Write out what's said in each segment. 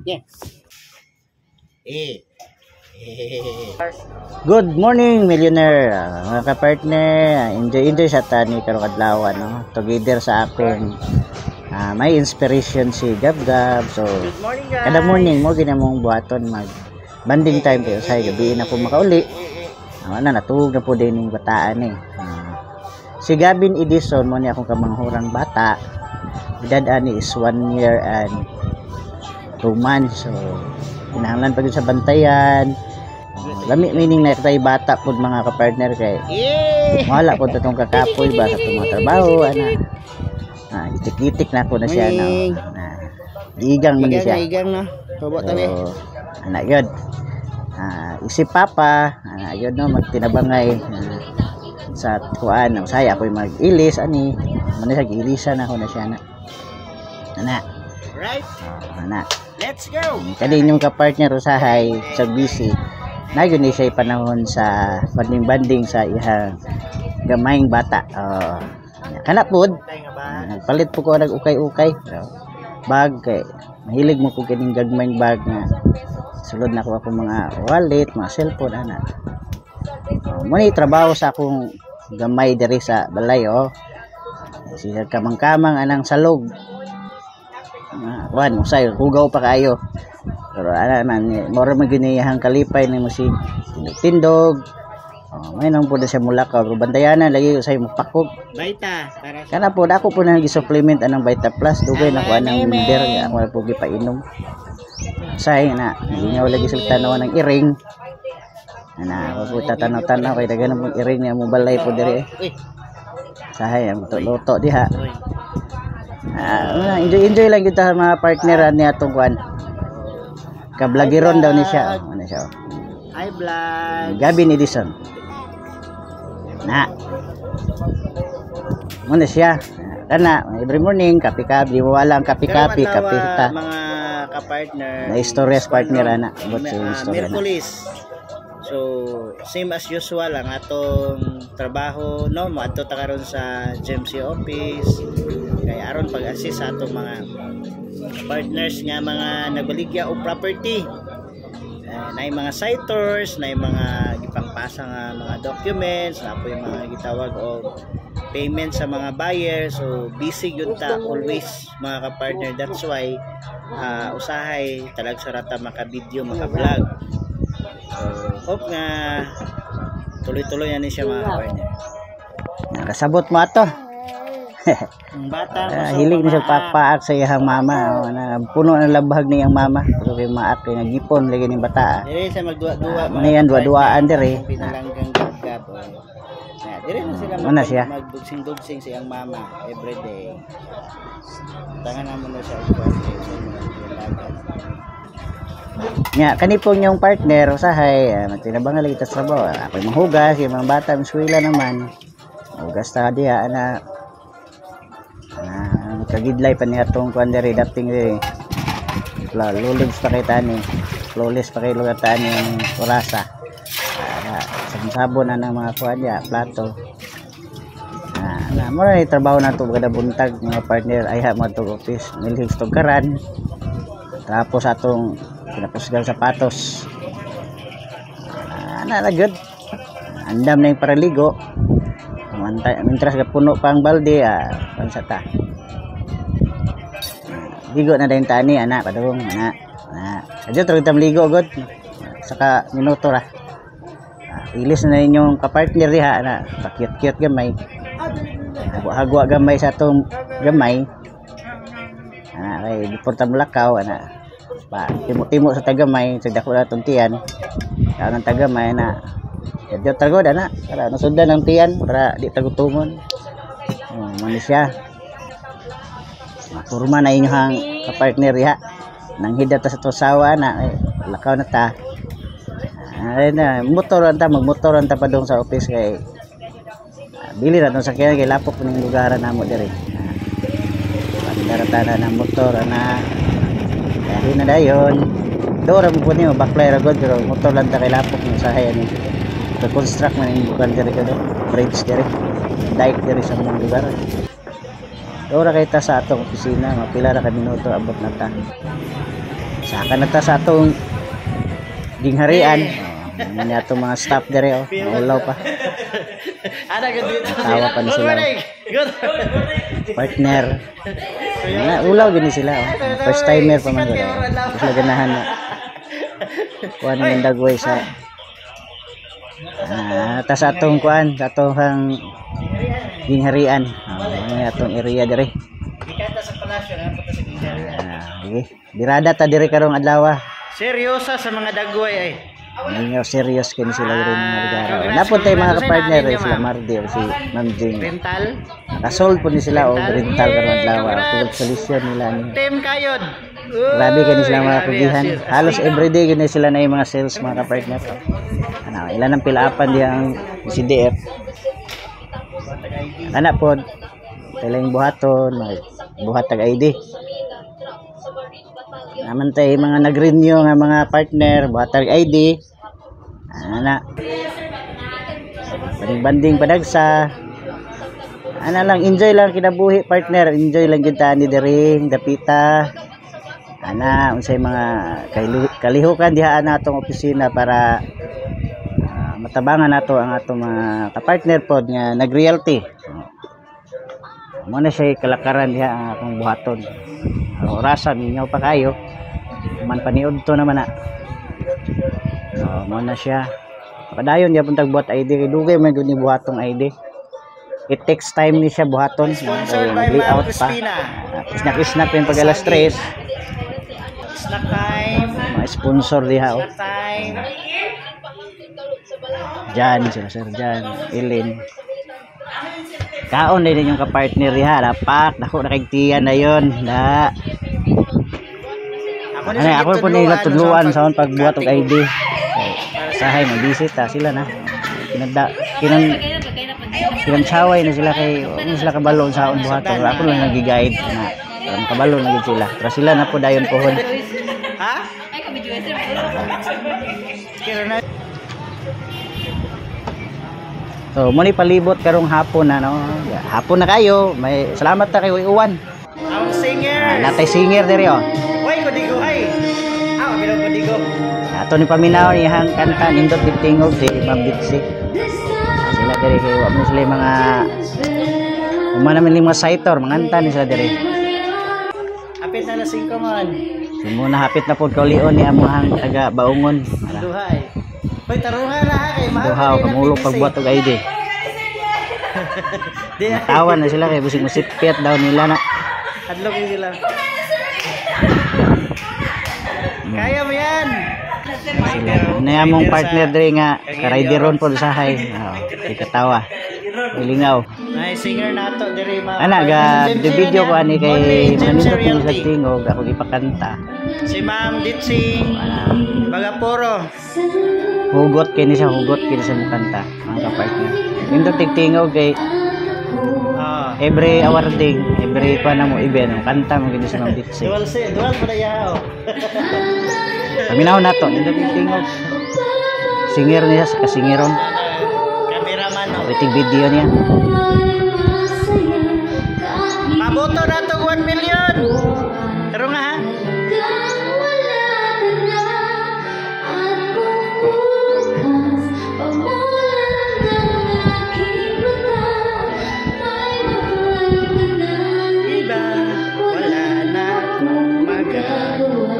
Sige. Good morning, millionaire. Mga ka-partner, enjoy sa tani karong adlaw no. Together sa akong may inspiration si Gab. So, Good morning, guys. kada morning mo ginamong buhaton mag banding time kayo sa gabi na ko makauli. Natulog na po din yung bataan eh. Si Gavin Edison mo niya akong kamanghurang bata. Edad ani is 1 year and 2 months. So, kinahanglan pa sa bantayan. Lami meaning na tayo bata po mga kapartner kay wala po itong kakapoy ba sa itong mga trabaho itik-itik na ako na siya na igang mo siya igang na baba tabi anak yun isip papa yun no magtinabangay sa kuan saya ako mag-ilis ani manisag ilisan ako na siya na anak right anak let's go kadi inyong kapartner usahay sa busy na yun siya panahon sa banding-banding sa ihang gamayng bata. Kana pod palit po ko nag ukay-ukay bag kay mahilig mo ko kining gagmayng bag nga sulod na ko ako mga wallet, mga cellphone ana. Muni trabaho sa akong gamay diri sa balay siya kamang-kamang anang salog. Wan usay hugaw pa kayo. Pero man mora maginihang kalipay ni mo si tindog may nang pud siya mulakaw pero bantayanan lagi usay mapakog baita para kana po ako po nang gi-supplement anang Vita Plus dugay na ko anang binder nga ako po gipainom say na ginyaw lagi sa tanaw ng iring ana ako po tatanaw-tanaw kay daghan mo iring nga mo balay po diri sahay ang luto diha enjoy lang kita mga partneran ni atong kuan kablagiron daw ni siya. Ano siya? Hi vlog. Gavin Edison. Muna siya. Kana every morning kape-kape, di mo wala ang kape-kape ta. Mga ka-partner. Na istorya partner ana, about sa istorya. Merkulis. So, same as usual ang atong trabaho no, moadto ta karon sa GMC office. Kay aron pag-assist sa atong mga partners nga mga nagbaligya og property. Naay mga site tours, naay mga gipangpasa nga mga documents, na po yung mga gitawag og payment sa mga buyers. So busy gyud ta always mga ka-partner. That's why usahay talag sarata maka-video, maka-vlog. So hope nga tuloy-tuloy na ni siya mga ka-partner. Nakasabot mo ato. Ang bata hilig na siya pakpaak sa iyang mama puno ng labhag niyang mama pero kay maak kay nagipon lagi ning bata dire sa magduwa-duwa yan duwa-duwaan dire pinalanggang gagab dire na sila magdugsing-dugsing sa iyang mama everyday tangan na mo na siya nya kani po yung partner usahay matinabangan lagi ta sa trabaho ako'y manghugas yung mga bata miswila naman hugas ta diha ana kagidlay pa niya itong kuandari dating luligs pa kay tani flawless pa kay lugar tani yung kurasa sabon na ng mga kuandya plato mura na trabaho na ito kada buntag mga partner ay ha mga itong office nilhig itong karan tapos atong pinapusgal sapatos na good andam na yung paraligo mintras ka puno pa ang balde pansata ligo na dayon tani anak padung anak adyo terus kita meligo god saka minuto ra ilis na inyong kapartner diha anak pakyut-kyut gamay hagwa gamay sa atong gamay anak kay diporta mulakaw anak pa timo-timo sa tagamay sa dako na tong tiyan ang tagamay anak adyo tagod anak para nasundan ang tiyan para di tagutumon manisya maturma na inyong kapartner ya nang hidata sa tosawa na lakaw na ta motoran ta magmotoran ta padung sa office kay bili na tong sakyan kay lapok ning lugaran namo diri pandarata na motor na dali na dayon dora mo niyo baklay ra god pero motor lang ta kay lapok ng sahay ni construct man ning lugar diri kada bridge diri dike diri sa mga lugar. Ora kay ta sa atong opisina, mapila ra ka minuto abot na ta. Saka na ta sa atong gingharian. Ano atong mga staff dire oh. Ulaw pa. Ada ka dito. Tawa pa ni sila. Partner. Ulaw gini sila oh. First timer pa man gud. Sila ganahan na. Kuan ng dagway sa tas atong kuan, atong gingharian. Atong area dire. Dikata sa palasyo na punta sa gingharian. Okay. Dirada ta dire karong adlaw. Seryosa sa mga dagway ay. Ninyo serious kini sila rin mga regalo. Napon tay mga ka-partner sila Mardi o si Ma'am Jing. Rental. Nakasold po ni sila o rental karong adlaw. Full solution nila ni. Team kayod. Grabe kini sila mga kugihan. Halos everyday gini sila na yung mga sales mga ka-partner. Ano, ilan ang pilaapan di ang CDF. Anak po tayong buhaton, buhat tag ID. Naman tayo mga nag-renew nga mga partner, buhat tag ID. Ana. Banding padagsa. Ana lang, enjoy lang kinabuhi partner, enjoy lang kita ni dering dapita. Ana unsay mga kalihukan diha na atong opisina para matabangan nato ang atong mga ka-partner pod nga nag-realty. Mo na siya kalakaran diha ang akong buhaton. Orasan ninyo pa kayo. Man paniud to naman na. Mo na siya. Padayon diha puntag buhat ID kay dugay man gud ni buhatong ID. It takes time ni siya buhaton. Sponsored by Ma'am Crispina. Snack yung pag alas 3. Snack time. Mga sponsor diha oh. Snack time. Jan sila Sir Jan, Ilin. Kaon din yung ka-partner diha, dapat dako na kagtiyan na yon. Da. Ako po nila tudluan sa pagbuhat og ID. Sahay mag-visit sila na. Kinantsaway na sila kay sila kabalo sa akong buhaton. Ako lang nagi-guide na. Kabalo na gid sila. Pero sila na po dayon pohon. Ha? Ay kami juecer. So, muni palibot karong hapon na no. Hapon na kayo. May salamat ta kay Uwan. Ang singer. Natay singer diri oh. Way kudigo ay. Bilog kudigo. Ato ni paminaw niyang kanta nindot bitingog si Ma'am Bitsy. Sila diri kay wa mo sila mga umana man mga sighter, manganta ni sila diri. Hapit na 5 man. Simuna hapit na pod kaulion ni amuhang taga Baungon. Duhay. Hoy taruhan na ha kay mahal. Duhaw kamulog pagbuhat og ID. Tawan na sila kay busig musipit daw nila na. Hadlok sila. Kaya mo yan. Nayamong partner diri nga ka-rideron pod sa hay. Ikatawa. Ilingaw. Nay singer nato diri ma. Ana ga video ko ani kay manindot ni sa tingog ako ipakanta. Si Ma'am Ditsing. Bagaporo. Hugot kini sa kanta mga ka-partner. Nindot tingog kay every awarding, every pa na mo event, kanta mo gini sa Ma'am Ditsing. Dual pa yao. Paminaw nato nindot tingog. Singer niya sa kasingeron. Cameraman no. Waiting video niya. Maboto na to 1 million. Taro nga ha. Iba, wala na akong magagawa.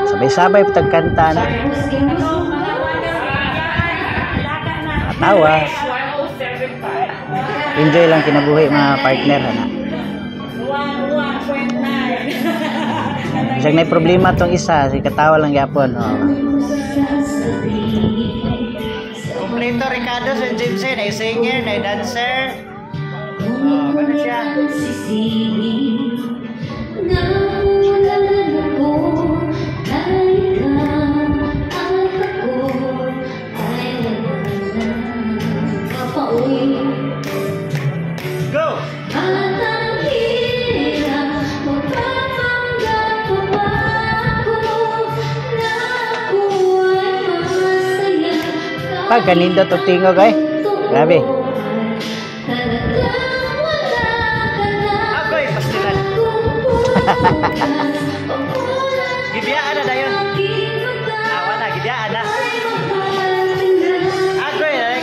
Sabay-sabay pagkanta na. Tawa. Enjoy lang kinabuhi mga partner na. Isang may problema tong isa, si katawa lang yapon. Kompleto Ricardo San Jameson, ay singer, ay dancer. Ano siya? Go! Pag kanindot og tingog ay. Grabe. Agoy, pastilan.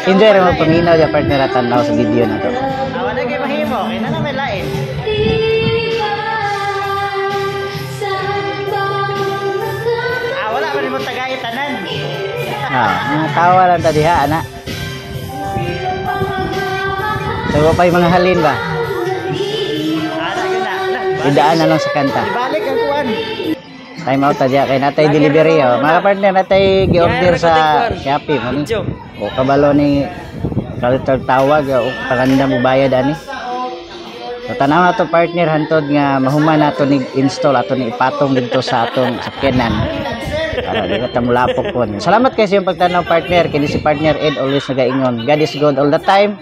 Enjoy ra mo paminaw ya partner at tanaw sa video na to. Wala kay mahimo, kay na may lain. Wala pa rin mo tagay tanan. Mga tawa lang ta diha ana. So pay mga halin ba? Ana yun na. Idaan na lang sa kanta. Ibalik ang kuan. Time out ta diha kay natay delivery oh. Mga partner natay gi-order sa Shopee mo ni. O kabalo ni kalitag tawag o paganda mo bayad ani. So tanaw na to partner hantod nga mahuman nato ni install ato ni ipatong dito sa atong sakyanan. Para di ka tamulapok po. Salamat kayo sa iyong pagtanaw partner. Kini si partner Ed always nagaingon. God is good all the time.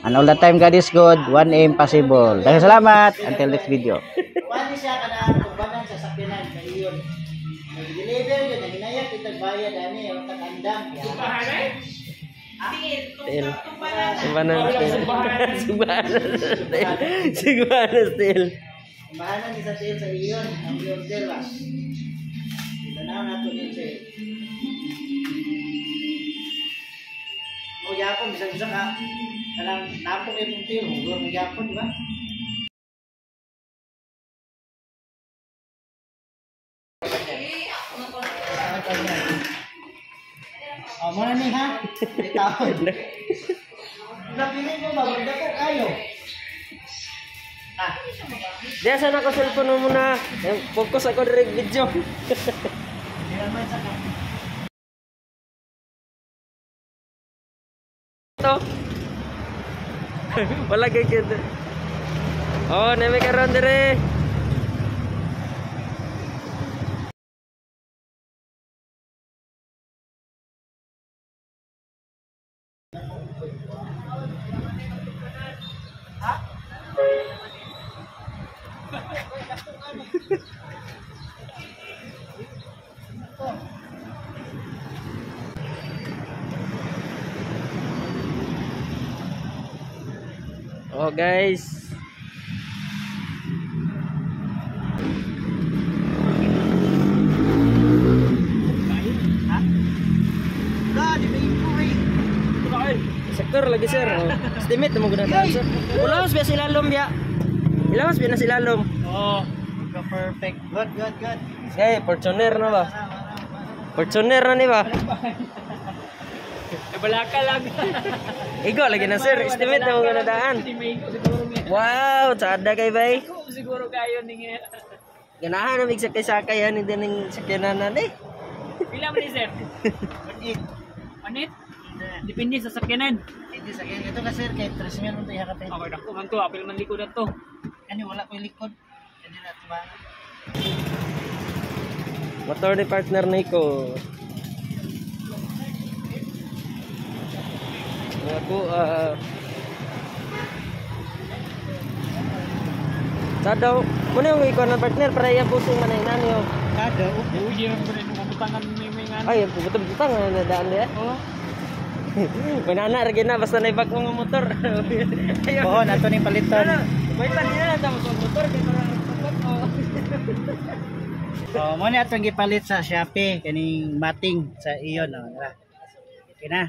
And all the time God is good. One aim possible. Daghang salamat. Until next video. Paano siya kada kumbagan sa sakyanan kay iyon. Nag-deliver yun, naginayat itag bayad ani o takandam. Still. Subanan still. Kumbahanan ni sa tiil sa iyon ang i-order ba. Tanaw nato ni siya. Mo yapon bisag-bisa ka. Kanang napo kay puntil, hugor mo yapon, di ba? Oh, muna ni ha? Itawad. Napili mo ba? Magda ko kayo. Diyan sana ko cellphone mo muna. Focus ako direct video. Ito. Wala kay kid. Oh, neme karon dire. Oh guys. Sektor lagi sir. Oh. Estimate mo guna sir. Ulawas biya silalom ya. Ilawas biya na silalom. Oh, perfect. Good, good, good. Hey, Fortuner na ba? Fortuner na ni ba? Balaka lang. Igo lagi na sir. Estimate mo guna daan. Wow, sada kay bay. Siguro kayo ning Ganahan na migsakay-sakay yan din ng sakyanan eh. pila man ni sir? Manit? Depende sa sakyanan. Hindi sa kanya ito kasi kay 3 million tayo hakapit. Okay, dako man to, apil man likod ato. Ano wala ko likod. Hindi na tuba. Motor ni partner Nico. Ako Sadaw, muna yung ikaw na partner para yung pusong manainan yun. Kada Uji man rin mo butangan may nga. Ay, butang-butang na daan dia. Oh. Manana lagi na basta naibag mo ng motor. Oo, nato ni palitan. May panina na mo motor kay para Oh, mo ni atong gipalit sa Shopee kaning mating sa iyon oh. Okay na.